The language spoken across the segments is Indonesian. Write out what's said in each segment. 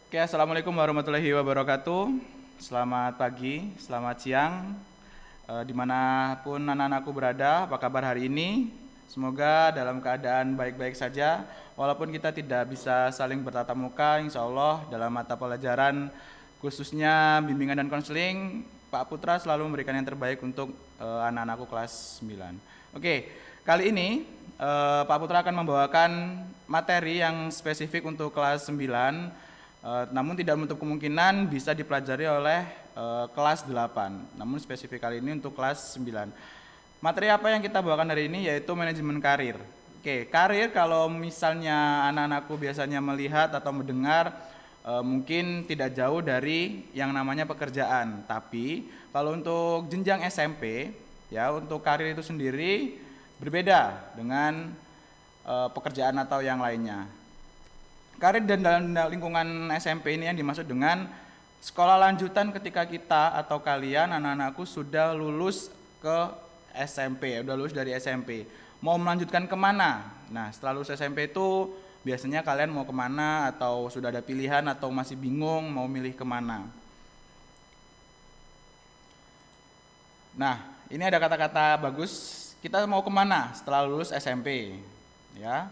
Oke, Assalamualaikum warahmatullahi wabarakatuh. Selamat pagi, selamat siang, dimanapun anak-anakku berada, apa kabar hari ini? Semoga dalam keadaan baik-baik saja, walaupun kita tidak bisa saling bertatap muka, insya Allah dalam mata pelajaran, khususnya bimbingan dan konseling, Pak Putra selalu memberikan yang terbaik untuk anak-anakku kelas 9. Oke, kali ini Pak Putra akan membawakan materi yang spesifik untuk kelas 9. Namun tidak menutup kemungkinan bisa dipelajari oleh kelas 8. Namun spesifik kali ini untuk kelas 9. Materi apa yang kita bawakan hari ini yaitu manajemen karir. Oke, karir kalau misalnya anak-anakku biasanya melihat atau mendengar mungkin tidak jauh dari yang namanya pekerjaan. Tapi kalau untuk jenjang SMP ya untuk karir itu sendiri berbeda dengan pekerjaan atau yang lainnya. Karir dan dalam lingkungan SMP ini yang dimaksud dengan sekolah lanjutan ketika kita atau kalian anak-anakku sudah lulus ke SMP, udah lulus dari SMP. Mau melanjutkan kemana? Nah setelah lulus SMP itu biasanya kalian mau kemana atau sudah ada pilihan atau masih bingung mau milih kemana? Nah ini ada kata-kata bagus, kita mau kemana setelah lulus SMP? Ya,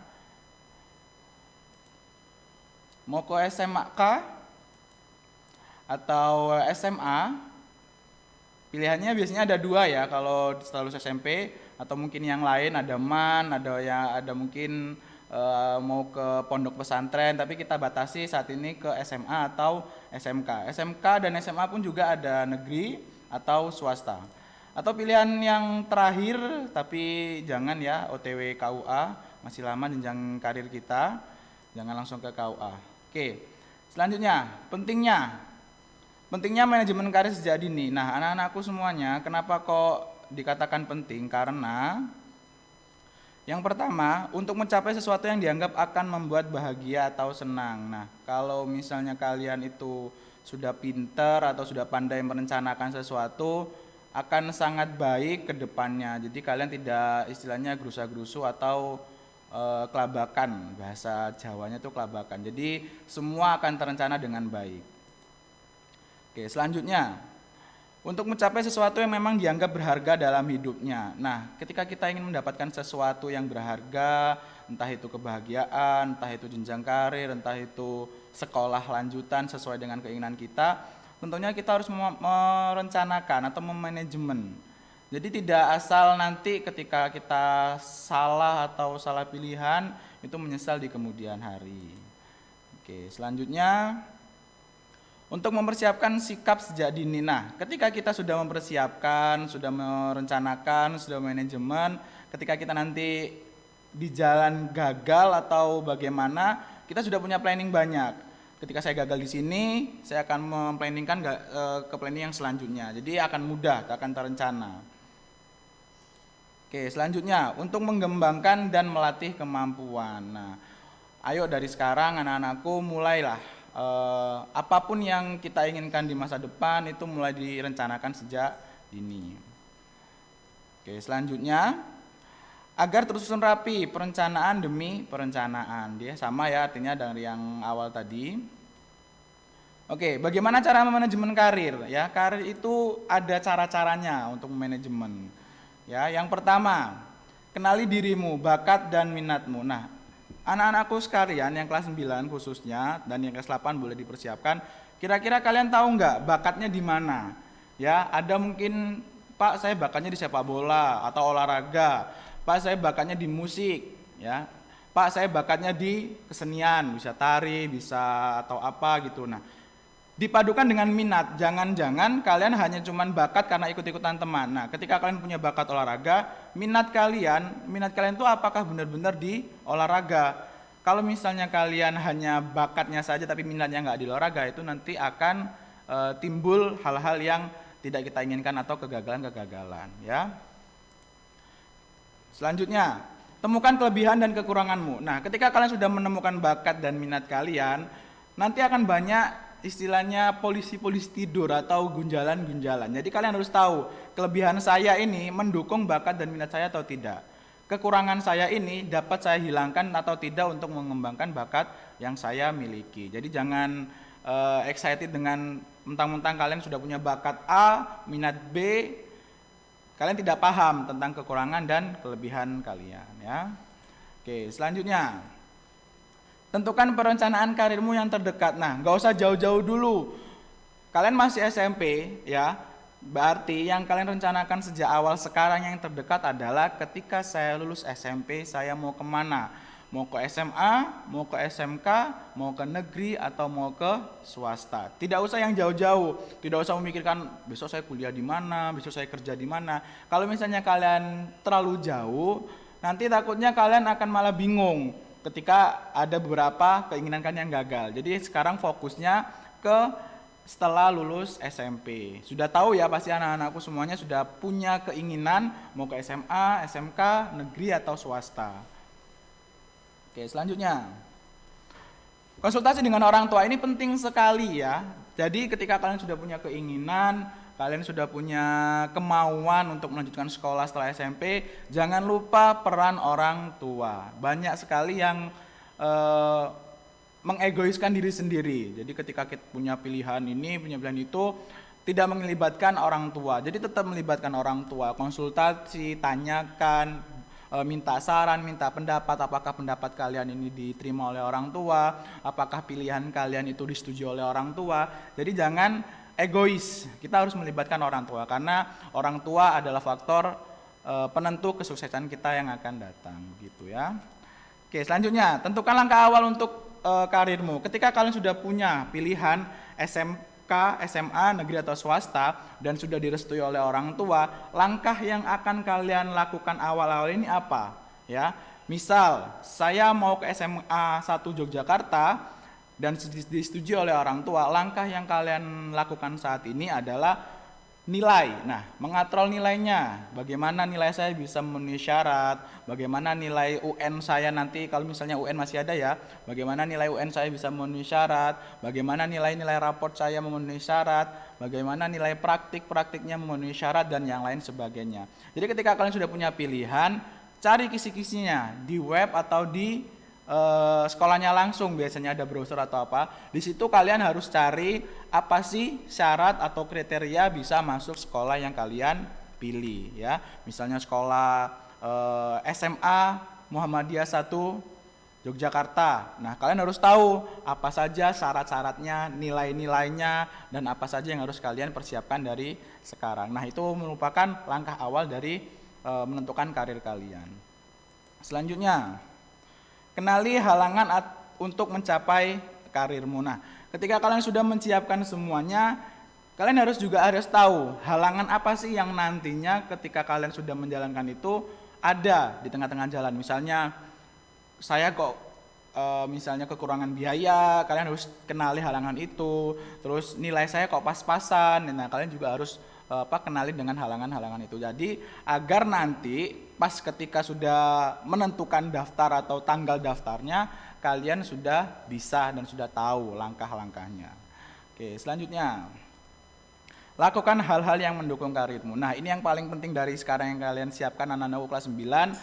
mau ke SMK atau SMA, pilihannya biasanya ada dua ya kalau setelah lulus SMP, atau mungkin yang lain ada MAN, ada mungkin mau ke pondok pesantren, tapi kita batasi saat ini ke SMA atau SMK. SMK dan SMA pun juga ada negeri atau swasta. Atau pilihan yang terakhir, tapi jangan ya OTW KUA, masih lama jenjang karir kita, jangan langsung ke KUA. Oke, selanjutnya pentingnya manajemen karir sejak dini. Nah, anak-anakku semuanya, kenapa kok dikatakan penting? Karena yang pertama, untuk mencapai sesuatu yang dianggap akan membuat bahagia atau senang. Nah, kalau misalnya kalian itu sudah pinter atau sudah pandai merencanakan sesuatu, akan sangat baik ke depannya. Jadi kalian tidak istilahnya gerusa-gerusu atau kelabakan, bahasa Jawanya itu kelabakan. Jadi semua akan terencana dengan baik. Oke, selanjutnya untuk mencapai sesuatu yang memang dianggap berharga dalam hidupnya. Nah, ketika kita ingin mendapatkan sesuatu yang berharga, entah itu kebahagiaan, entah itu jenjang karir, entah itu sekolah lanjutan sesuai dengan keinginan kita, tentunya kita harus merencanakan atau memanajemen. Jadi tidak asal nanti ketika kita salah atau salah pilihan itu menyesal di kemudian hari. Oke, selanjutnya untuk mempersiapkan sikap sejak dini. Nah, ketika kita sudah mempersiapkan, sudah merencanakan, sudah manajemen, ketika kita nanti di jalan gagal atau bagaimana, kita sudah punya planning banyak. Ketika saya gagal di sini, saya akan memplanningkan ke planning yang selanjutnya. Jadi akan mudah, akan terencana. Oke, selanjutnya untuk mengembangkan dan melatih kemampuan. Nah, ayo dari sekarang anak-anakku mulailah apapun yang kita inginkan di masa depan itu mulai direncanakan sejak dini. Oke, selanjutnya agar tersusun rapi, perencanaan demi perencanaan. Dia sama ya artinya dari yang awal tadi. Oke, bagaimana cara memanajemen karir? Ya, karir itu ada cara-caranya untuk manajemen. Ya, yang pertama, kenali dirimu, bakat dan minatmu. Nah, anak-anakku sekalian yang kelas 9 khususnya dan yang kelas 8 boleh dipersiapkan. Kira-kira kalian tahu nggak bakatnya di mana? Ya, ada mungkin Pak saya bakatnya di sepak bola atau olahraga. Pak saya bakatnya di musik, ya. Pak saya bakatnya di kesenian, bisa tari, bisa atau apa gitu. Nah, dipadukan dengan minat, jangan-jangan kalian hanya cuman bakat karena ikut-ikutan teman. Nah, ketika kalian punya bakat olahraga, minat kalian itu apakah benar-benar di olahraga? Kalau misalnya kalian hanya bakatnya saja tapi minatnya nggak di olahraga, itu nanti akan timbul hal-hal yang tidak kita inginkan atau kegagalan-kegagalan, ya. Selanjutnya, temukan kelebihan dan kekuranganmu. Nah, ketika kalian sudah menemukan bakat dan minat kalian, nanti akan banyak istilahnya polisi-polisi tidur atau gunjalan-gunjalan. Jadi kalian harus tahu kelebihan saya ini mendukung bakat dan minat saya atau tidak. Kekurangan saya ini dapat saya hilangkan atau tidak untuk mengembangkan bakat yang saya miliki. Jadi jangan excited dengan mentang-mentang kalian sudah punya bakat A, minat B, kalian tidak paham tentang kekurangan dan kelebihan kalian ya. Oke, selanjutnya tentukan perencanaan karirmu yang terdekat. Nah, nggak usah jauh-jauh dulu. Kalian masih SMP ya, berarti yang kalian rencanakan sejak awal sekarang yang terdekat adalah ketika saya lulus SMP saya mau kemana? Mau ke SMA, mau ke SMK, mau ke negeri, atau mau ke swasta. Tidak usah yang jauh-jauh, tidak usah memikirkan besok saya kuliah di mana, besok saya kerja di mana. Kalau misalnya kalian terlalu jauh, nanti takutnya kalian akan malah bingung ketika ada beberapa keinginan kalian yang gagal. Jadi sekarang fokusnya ke setelah lulus SMP. Sudah tahu ya pasti anak-anakku semuanya sudah punya keinginan mau ke SMA, SMK, negeri atau swasta. Oke, selanjutnya. Konsultasi dengan orang tua ini penting sekali ya. Jadi ketika kalian sudah punya keinginan, kalian sudah punya kemauan untuk melanjutkan sekolah setelah SMP, jangan lupa peran orang tua. Banyak sekali yang mengegoiskan diri sendiri. Jadi ketika kita punya pilihan ini, punya pilihan itu, tidak melibatkan orang tua. Jadi tetap melibatkan orang tua, konsultasi, tanyakan, minta saran, minta pendapat, apakah pendapat kalian ini diterima oleh orang tua, apakah pilihan kalian itu disetujui oleh orang tua. Jadi jangan egois, kita harus melibatkan orang tua, karena orang tua adalah faktor penentu kesuksesan kita yang akan datang gitu ya. Oke, selanjutnya tentukan langkah awal untuk karirmu. Ketika kalian sudah punya pilihan SMK, SMA, negeri atau swasta dan sudah direstui oleh orang tua, langkah yang akan kalian lakukan awal-awal ini apa? Ya, misal saya mau ke SMA 1 Yogyakarta dan disetujui oleh orang tua, langkah yang kalian lakukan saat ini adalah nilai. Nah, mengatrol nilainya, bagaimana nilai saya bisa memenuhi syarat, bagaimana nilai UN saya nanti, kalau misalnya UN masih ada ya, bagaimana nilai UN saya bisa memenuhi syarat, bagaimana nilai-nilai raport saya memenuhi syarat, bagaimana nilai praktiknya memenuhi syarat, dan yang lain sebagainya. Jadi ketika kalian sudah punya pilihan, cari kisi-kisinya di web atau di sekolahnya langsung, biasanya ada browser atau apa. Di situ kalian harus cari apa sih syarat atau kriteria bisa masuk sekolah yang kalian pilih ya. Misalnya sekolah SMA Muhammadiyah 1 Yogyakarta. Nah, kalian harus tahu apa saja syarat-syaratnya, nilai-nilainya, dan apa saja yang harus kalian persiapkan dari sekarang. Nah, itu merupakan langkah awal dari menentukan karir kalian. Selanjutnya, kenali halangan untuk mencapai karirmu. Nah, ketika kalian sudah menyiapkan semuanya, kalian harus tahu halangan apa sih yang nantinya ketika kalian sudah menjalankan itu ada di tengah-tengah jalan. Misalnya saya kok misalnya kekurangan biaya, kalian harus kenali halangan itu. Terus nilai saya kok pas-pasan. Nah, kalian juga harus kenali dengan halangan-halangan itu. Jadi agar nanti pas ketika sudah menentukan daftar atau tanggal daftarnya, kalian sudah bisa dan sudah tahu langkah-langkahnya. Oke, selanjutnya, lakukan hal-hal yang mendukung karirmu. Nah, ini yang paling penting dari sekarang yang kalian siapkan anak-anakku kelas 9.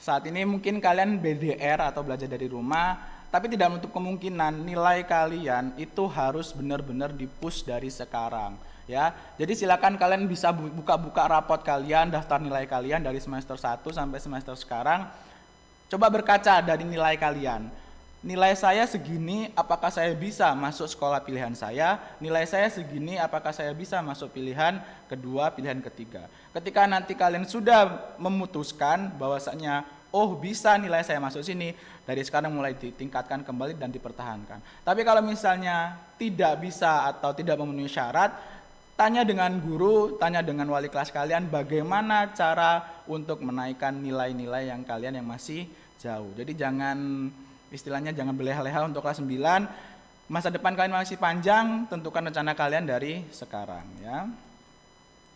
Saat ini mungkin kalian BDR atau belajar dari rumah, tapi tidak menutup kemungkinan nilai kalian itu harus benar-benar di-push dari sekarang. Ya, jadi silakan kalian bisa buka-buka rapot kalian, daftar nilai kalian dari semester 1 sampai semester sekarang. Coba berkaca dari nilai kalian. Nilai saya segini, apakah saya bisa masuk sekolah pilihan saya? Nilai saya segini, apakah saya bisa masuk pilihan kedua, pilihan ketiga? Ketika nanti kalian sudah memutuskan bahwasanya oh bisa nilai saya masuk sini, dari sekarang mulai ditingkatkan kembali dan dipertahankan. Tapi kalau misalnya tidak bisa atau tidak memenuhi syarat, tanya dengan guru, tanya dengan wali kelas kalian bagaimana cara untuk menaikkan nilai-nilai yang kalian yang masih jauh. Jadi istilahnya jangan berleha-leha untuk kelas 9. Masa depan kalian masih panjang, tentukan rencana kalian dari sekarang ya.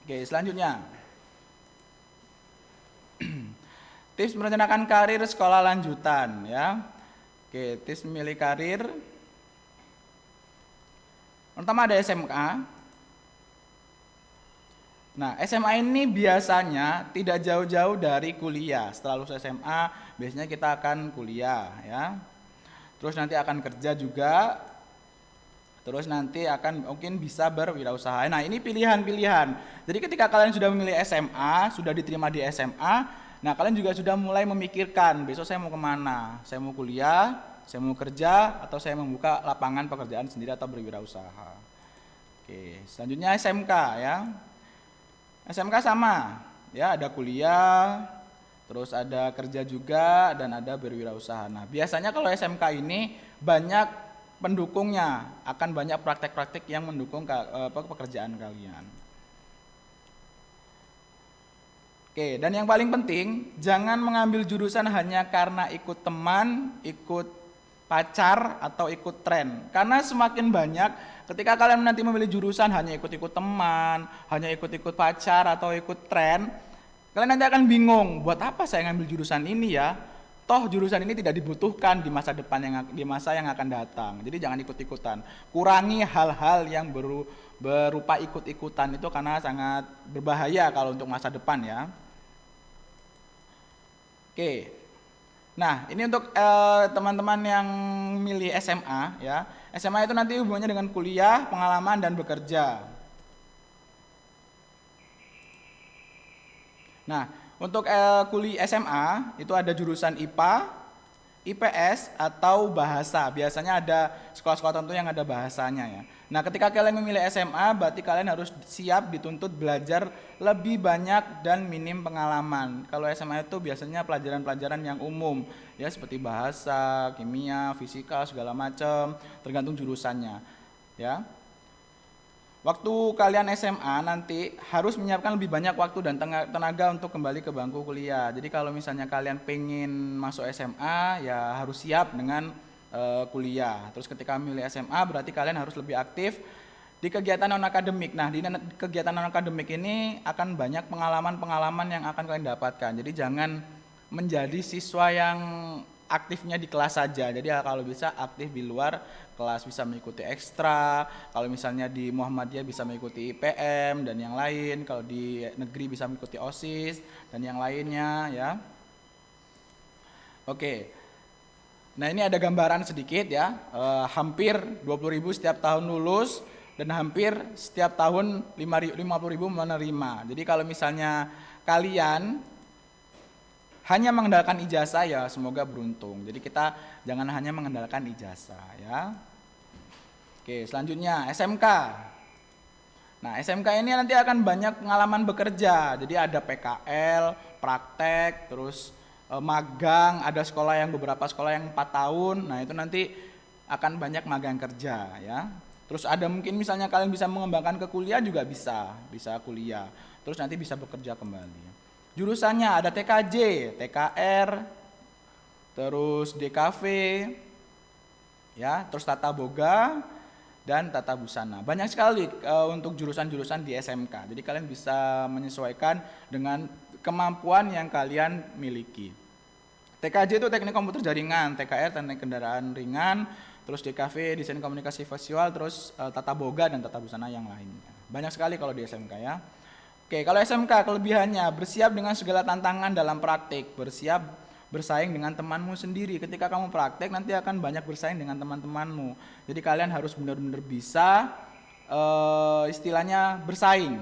Oke, selanjutnya. Tips merencanakan karir sekolah lanjutan ya. Oke, tips memilih karir. Pertama ada SMK. Nah, SMA ini biasanya tidak jauh-jauh dari kuliah. Setelah lulus SMA, biasanya kita akan kuliah ya. Terus nanti akan kerja juga. Terus nanti akan mungkin bisa berwirausaha. Nah, ini pilihan-pilihan. Jadi ketika kalian sudah memilih SMA, sudah diterima di SMA, nah kalian juga sudah mulai memikirkan, besok saya mau kemana? Saya mau kuliah, saya mau kerja, atau saya membuka lapangan pekerjaan sendiri atau berwirausaha. Oke, selanjutnya SMK ya. SMK sama, ya ada kuliah, terus ada kerja juga, dan ada berwirausaha. Nah, biasanya kalau SMK ini banyak pendukungnya, akan banyak praktek-praktek yang mendukung pekerjaan kalian. Oke, dan yang paling penting, jangan mengambil jurusan hanya karena ikut teman, ikut pacar, atau ikut tren. Karena semakin banyak, ketika kalian nanti memilih jurusan hanya ikut-ikut teman, hanya ikut-ikut pacar, atau ikut tren, kalian nanti akan bingung, buat apa saya ngambil jurusan ini ya? Toh jurusan ini tidak dibutuhkan di masa depan, di masa yang akan datang. Jadi jangan ikut-ikutan. Kurangi hal-hal yang berupa ikut-ikutan itu, karena sangat berbahaya kalau untuk masa depan ya. Oke. Nah, ini untuk teman-teman yang milih SMA ya. SMA itu nanti hubungannya dengan kuliah, pengalaman, dan bekerja. Nah, untuk kuliah SMA itu ada jurusan IPA, IPS, atau bahasa. Biasanya ada sekolah-sekolah tertentu yang ada bahasanya ya. Nah, ketika kalian memilih SMA, berarti kalian harus siap dituntut belajar lebih banyak dan minim pengalaman. Kalau SMA itu biasanya pelajaran-pelajaran yang umum, ya seperti bahasa, kimia, fisika, segala macam, tergantung jurusannya, ya. Waktu kalian SMA nanti harus menyiapkan lebih banyak waktu dan tenaga untuk kembali ke bangku kuliah. Jadi kalau misalnya kalian pengen masuk SMA, ya harus siap dengan kuliah. Terus ketika memilih SMA, berarti kalian harus lebih aktif di kegiatan non-akademik. Nah, di kegiatan non-akademik ini akan banyak pengalaman-pengalaman yang akan kalian dapatkan. Jadi jangan menjadi siswa yang aktifnya di kelas saja. Jadi kalau bisa aktif di luar kelas, bisa mengikuti ekstra. Kalau misalnya di Muhammadiyah bisa mengikuti IPM dan yang lain. Kalau di negeri bisa mengikuti OSIS dan yang lainnya ya. Oke. Nah, ini ada gambaran sedikit ya. Hampir 20.000 setiap tahun lulus dan hampir setiap tahun 50.000 menerima. Jadi kalau misalnya kalian hanya mengandalkan ijazah, ya semoga beruntung. Jadi kita jangan hanya mengandalkan ijazah ya. Oke, selanjutnya SMK. Nah, SMK ini nanti akan banyak pengalaman bekerja. Jadi ada PKL, praktek, terus magang, ada sekolah yang beberapa sekolah yang 4 tahun. Nah, itu nanti akan banyak magang kerja ya. Terus ada mungkin misalnya kalian bisa mengembangkan ke kuliah juga bisa kuliah. Terus nanti bisa bekerja kembali. Jurusannya ada TKJ, TKR, terus DKV, ya, terus Tata Boga dan Tata Busana. Banyak sekali untuk jurusan-jurusan di SMK. Jadi kalian bisa menyesuaikan dengan kemampuan yang kalian miliki. TKJ itu teknik komputer jaringan, TKR teknik kendaraan ringan, terus DKV desain komunikasi visual, terus Tata Boga dan Tata Busana yang lainnya. Banyak sekali kalau di SMK ya. Oke, kalau SMK kelebihannya bersiap dengan segala tantangan dalam praktik, bersiap bersaing dengan temanmu sendiri. Ketika kamu praktek nanti akan banyak bersaing dengan teman-temanmu. Jadi kalian harus benar-benar bisa istilahnya bersaing.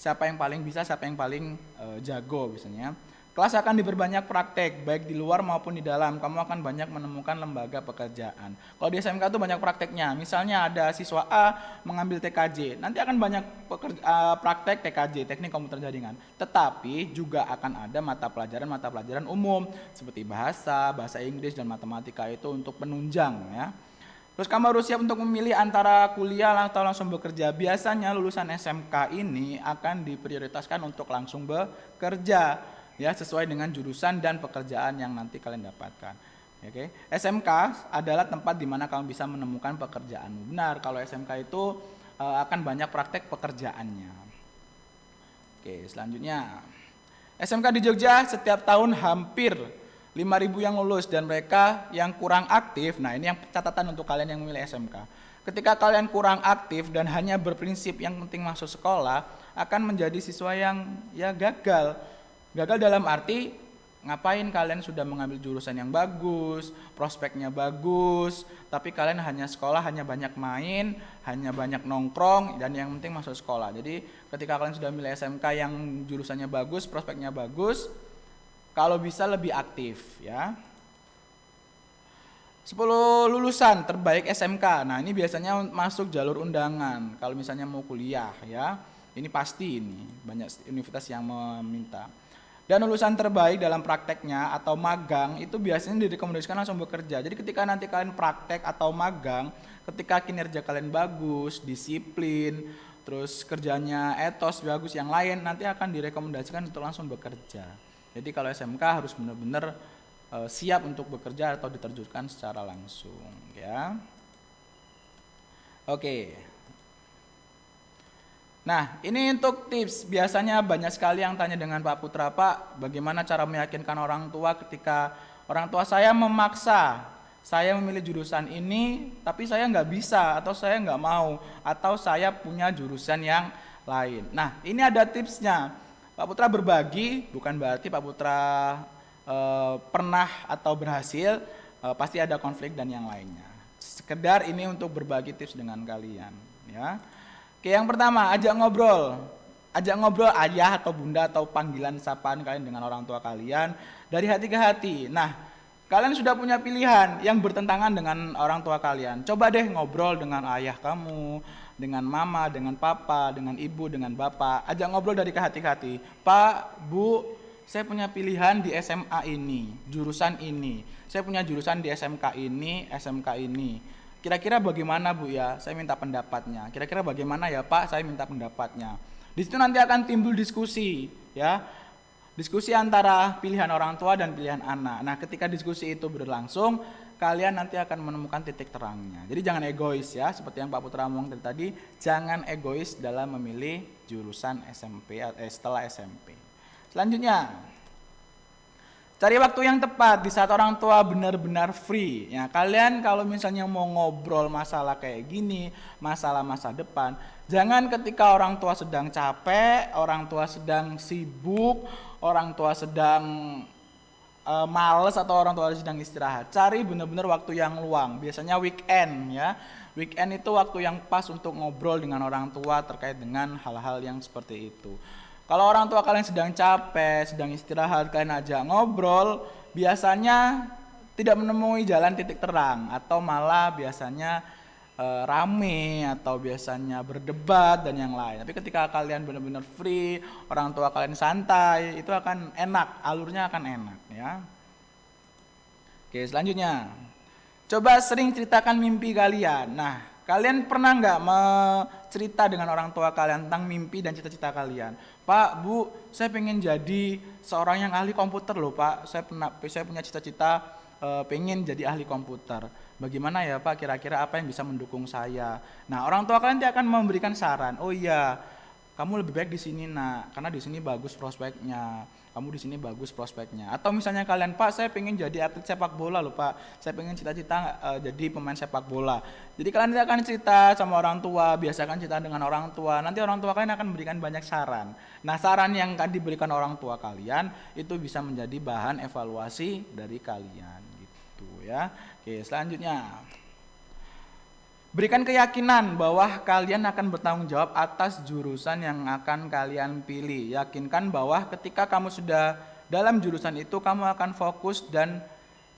Siapa yang paling bisa, siapa yang paling jago biasanya. Kelas akan diperbanyak praktek, baik di luar maupun di dalam. Kamu akan banyak menemukan lembaga pekerjaan. Kalau di SMK itu banyak prakteknya. Misalnya ada siswa A mengambil TKJ, nanti akan banyak praktek TKJ, teknik komputer jaringan. Tetapi juga akan ada mata pelajaran umum seperti bahasa Inggris dan matematika itu untuk penunjang ya. Terus kamu harus siap untuk memilih antara kuliah atau langsung bekerja. Biasanya lulusan SMK ini akan diprioritaskan untuk langsung bekerja. Ya, sesuai dengan jurusan dan pekerjaan yang nanti kalian dapatkan. Oke. SMK adalah tempat di mana kamu bisa menemukan pekerjaanmu. Benar, kalau SMK itu akan banyak praktek pekerjaannya. Oke, selanjutnya. SMK di Jogja setiap tahun hampir 5.000 yang lulus dan mereka yang kurang aktif. Nah, ini yang catatan untuk kalian yang memilih SMK. Ketika kalian kurang aktif dan hanya berprinsip yang penting masuk sekolah, akan menjadi siswa yang ya gagal. Gagal dalam arti Ngapain kalian sudah mengambil jurusan yang bagus, prospeknya bagus, tapi kalian hanya sekolah, hanya banyak main, hanya banyak nongkrong, dan yang penting masuk sekolah. Jadi ketika kalian sudah milih SMK yang jurusannya bagus, prospeknya bagus, kalau bisa lebih aktif ya. 10 lulusan terbaik SMK. Nah, ini biasanya masuk jalur undangan kalau misalnya mau kuliah ya. Ini pasti, ini banyak universitas yang meminta. Dan lulusan terbaik dalam prakteknya atau magang itu biasanya direkomendasikan langsung bekerja. Jadi ketika nanti kalian praktek atau magang, ketika kinerja kalian bagus, disiplin, terus kerjanya etos bagus yang lain, nanti akan direkomendasikan untuk langsung bekerja. Jadi kalau SMK harus benar-benar siap untuk bekerja atau diterjunkan secara langsung ya. Oke. Nah, ini untuk tips. Biasanya banyak sekali yang tanya dengan Pak Putra, Pak, bagaimana cara meyakinkan orang tua ketika orang tua saya memaksa saya memilih jurusan ini, tapi saya nggak bisa, atau saya nggak mau, atau saya punya jurusan yang lain. Nah, ini ada tipsnya. Pak Putra berbagi, bukan berarti Pak Putra pernah atau berhasil, pasti ada konflik dan yang lainnya. Sekedar ini untuk berbagi tips dengan kalian, ya. Oke, yang pertama, ajak ngobrol. Ajak ngobrol ayah atau bunda atau panggilan sapaan kalian dengan orang tua kalian dari hati ke hati. Nah, kalian sudah punya pilihan yang bertentangan dengan orang tua kalian. Coba deh ngobrol dengan ayah kamu, dengan mama, dengan papa, dengan ibu, dengan bapak. Ajak ngobrol dari ke hati ke hati. Pak, Bu, saya punya pilihan di SMA ini, jurusan ini. Saya punya jurusan di SMK ini, SMK ini. Kira-kira bagaimana Bu ya? Saya minta pendapatnya. Kira-kira bagaimana ya Pak? Saya minta pendapatnya. Di situ nanti akan timbul diskusi, ya. Diskusi antara pilihan orang tua dan pilihan anak. Nah, ketika diskusi itu berlangsung, kalian nanti akan menemukan titik terangnya. Jadi jangan egois ya, seperti yang Pak Putra ngomong tadi, jangan egois dalam memilih jurusan SMP setelah SMP. Selanjutnya, cari waktu yang tepat di saat orang tua benar-benar free. Ya, kalian kalau misalnya mau ngobrol masalah kayak gini, masalah masa depan, jangan ketika orang tua sedang capek, orang tua sedang sibuk, orang tua sedang males atau orang tua sedang istirahat. Cari benar-benar waktu yang luang. Biasanya weekend ya. Weekend itu waktu yang pas untuk ngobrol dengan orang tua terkait dengan hal-hal yang seperti itu. Kalau orang tua kalian sedang capek, sedang istirahat, kalian ajak ngobrol, biasanya tidak menemui jalan titik terang atau malah biasanya rame atau biasanya berdebat dan yang lain. Tapi ketika kalian benar-benar free, orang tua kalian santai, itu akan enak, alurnya akan enak ya. Oke, selanjutnya. Coba sering ceritakan mimpi kalian. Nah, kalian pernah nggak cerita dengan orang tua kalian tentang mimpi dan cita-cita kalian? Pak, Bu, saya pengen jadi seorang yang ahli komputer loh Pak. Saya punya cita-cita pengen jadi ahli komputer. Bagaimana ya Pak, kira-kira apa yang bisa mendukung saya? Nah, orang tua kalian dia akan memberikan saran. Oh iya, kamu lebih baik di sini nak, karena di sini bagus prospeknya. Kamu di sini bagus prospeknya. Atau misalnya kalian, Pak, saya pengen jadi atlet sepak bola loh Pak. Saya pengen cita-cita jadi pemain sepak bola. Jadi kalian akan cerita sama orang tua, biasakan cerita dengan orang tua. Nanti orang tua kalian akan memberikan banyak saran. Nah, saran yang akan diberikan orang tua kalian itu bisa menjadi bahan evaluasi dari kalian gitu ya. Oke, selanjutnya. Berikan keyakinan bahwa kalian akan bertanggung jawab atas jurusan yang akan kalian pilih. Yakinkan bahwa ketika kamu sudah dalam jurusan itu, kamu akan fokus dan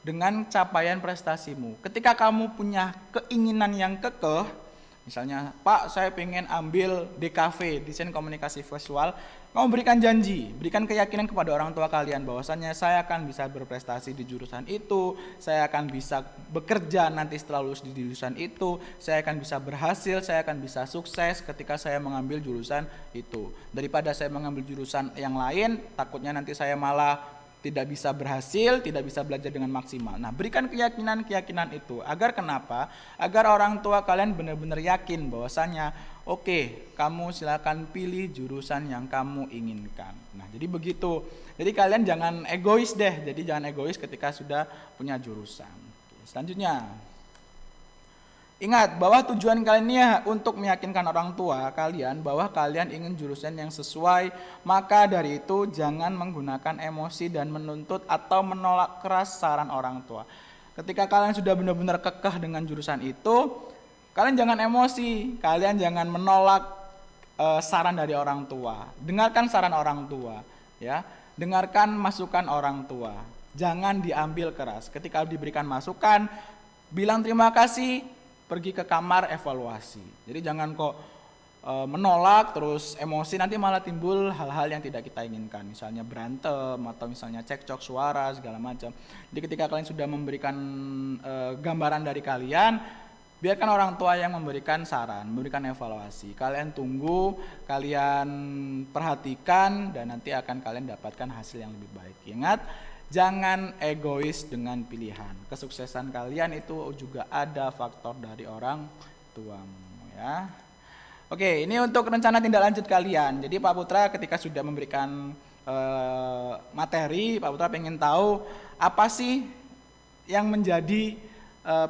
dengan capaian prestasimu. Ketika kamu punya keinginan yang kekeh, misalnya, Pak, saya pengen ambil DKV, Desain Komunikasi Visual, kamu berikan janji, berikan keyakinan kepada orang tua kalian bahwasannya saya akan bisa berprestasi di jurusan itu, saya akan bisa bekerja nanti setelah lulus di jurusan itu, saya akan bisa berhasil, saya akan bisa sukses ketika saya mengambil jurusan itu. Daripada saya mengambil jurusan yang lain, takutnya nanti saya malah tidak bisa berhasil, tidak bisa belajar dengan maksimal. Nah, berikan keyakinan itu. Agar kenapa? Agar orang tua kalian benar-benar yakin bahwasannya, oke, kamu silakan pilih jurusan yang kamu inginkan. Nah, jadi begitu. Jadi kalian jangan egois deh. Jadi jangan egois ketika sudah punya jurusan. Oke, selanjutnya. Ingat bahwa tujuan kalian ini untuk meyakinkan orang tua kalian bahwa kalian ingin jurusan yang sesuai. Maka dari itu jangan menggunakan emosi dan menuntut atau menolak keras saran orang tua. Ketika kalian sudah benar-benar kekeh dengan jurusan itu, kalian jangan emosi, kalian jangan menolak saran dari orang tua. Dengarkan saran orang tua, ya. Dengarkan masukan orang tua. Jangan diambil keras. Ketika diberikan masukan, bilang terima kasih, pergi ke kamar evaluasi. Jadi jangan kok menolak terus emosi, nanti malah timbul hal-hal yang tidak kita inginkan, misalnya berantem atau misalnya cekcok suara segala macam. Jadi ketika kalian sudah memberikan gambaran dari kalian, biarkan orang tua yang memberikan saran, memberikan evaluasi. Kalian tunggu, kalian perhatikan, dan nanti akan kalian dapatkan hasil yang lebih baik. Ingat, jangan egois dengan pilihan. Kesuksesan kalian itu juga ada faktor dari orang tuamu, ya. Oke, ini untuk rencana tindak lanjut kalian. Jadi Pak Putra ketika sudah memberikan materi, Pak Putra pengen tahu apa sih yang menjadi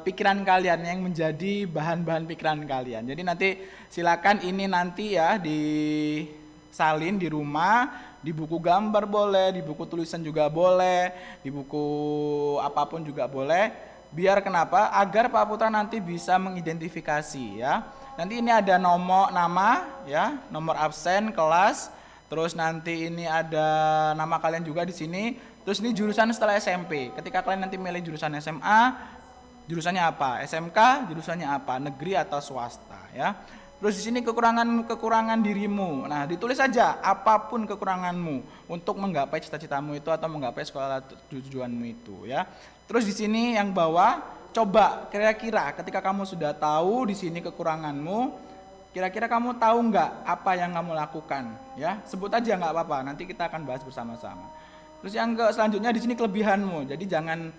pikiran kalian, yang menjadi bahan-bahan pikiran kalian. Jadi nanti silakan ini nanti ya disalin di rumah. Di buku gambar boleh, di buku tulisan juga boleh, di buku apapun juga boleh. Biar kenapa? Agar Pak Putra nanti bisa mengidentifikasi, ya. Nanti ini ada nama, ya, nomor absen, kelas. Terus nanti ini ada nama kalian juga di sini. Terus ini jurusan setelah SMP. Ketika kalian nanti milih jurusan SMA, jurusannya apa? SMK, jurusannya apa? Negeri atau swasta, ya. Terus di sini kekurangan dirimu. Nah, ditulis saja apapun kekuranganmu untuk menggapai cita-citamu itu atau menggapai sekolah tujuanmu itu, ya. Terus di sini yang bawah, coba kira-kira ketika kamu sudah tahu di sini kekuranganmu, kira-kira kamu tahu nggak apa yang kamu lakukan, ya? Sebut aja nggak apa-apa. Nanti kita akan bahas bersama-sama. Terus yang selanjutnya di sini kelebihanmu. Jadi jangan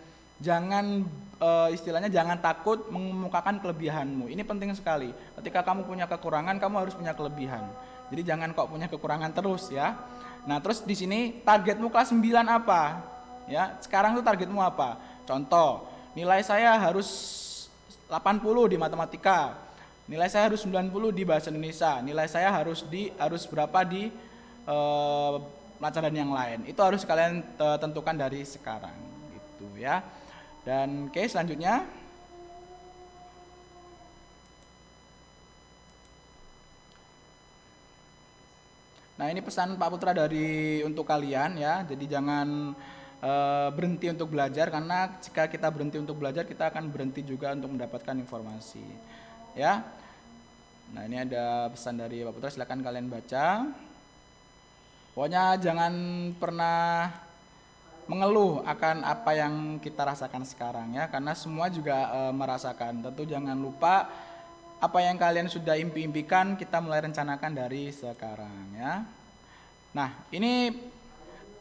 istilahnya jangan takut mengemukakan kelebihanmu. Ini penting sekali. Ketika kamu punya kekurangan, kamu harus punya kelebihan. Jadi jangan kok punya kekurangan terus, ya. Nah, terus di sini targetmu kelas 9 apa? Ya, sekarang tuh targetmu apa? Contoh, nilai saya harus 80 di matematika. Nilai saya harus 90 di bahasa Indonesia. Nilai saya harus berapa di pelajaran yang lain. Itu harus kalian tentukan dari sekarang, gitu, ya. Dan oke, selanjutnya nah ini pesan Pak Putra untuk kalian, ya. Jadi jangan berhenti untuk belajar, karena jika kita berhenti untuk belajar, kita akan berhenti juga untuk mendapatkan informasi, ya. Nah, ini ada pesan dari Pak Putra, silakan kalian baca. Pokoknya jangan pernah mengeluh akan apa yang kita rasakan sekarang, ya, karena semua juga merasakan. Tentu jangan lupa apa yang kalian sudah impikan, kita mulai rencanakan dari sekarang, ya. Nah, ini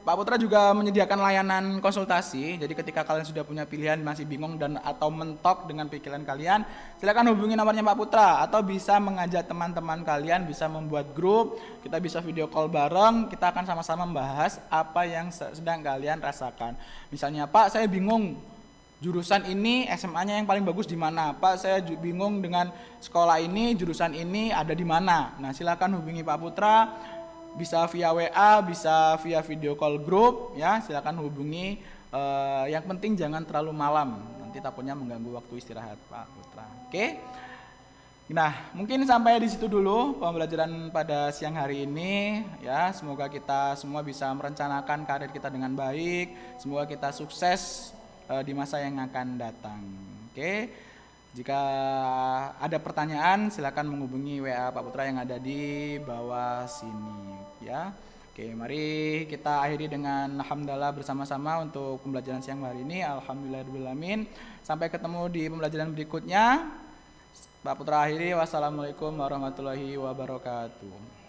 Pak Putra juga menyediakan layanan konsultasi. Jadi ketika kalian sudah punya pilihan, masih bingung dan atau mentok dengan pikiran kalian, silakan hubungi nomornya Pak Putra, atau bisa mengajak teman-teman kalian, bisa membuat grup, kita bisa video call bareng, kita akan sama-sama membahas apa yang sedang kalian rasakan. Misalnya, Pak, saya bingung jurusan ini SMA-nya yang paling bagus di mana? Pak, saya bingung dengan sekolah ini, jurusan ini ada di mana? Nah, silakan hubungi Pak Putra. Bisa via WA, bisa via video call grup, ya. Silakan hubungi. Yang penting jangan terlalu malam, nanti takutnya mengganggu waktu istirahat Pak Putra. Oke. Nah, mungkin sampai di situ dulu pembelajaran pada siang hari ini, ya. Semoga kita semua bisa merencanakan karir kita dengan baik. Semoga kita sukses di masa yang akan datang. Oke. Jika ada pertanyaan, silakan menghubungi WA Pak Putra yang ada di bawah sini, ya. Oke, mari kita akhiri dengan alhamdulillah bersama-sama untuk pembelajaran siang hari ini. Alhamdulillahirabbil. Sampai ketemu di pembelajaran berikutnya. Pak Putra akhiri, wassalamualaikum warahmatullahi wabarakatuh.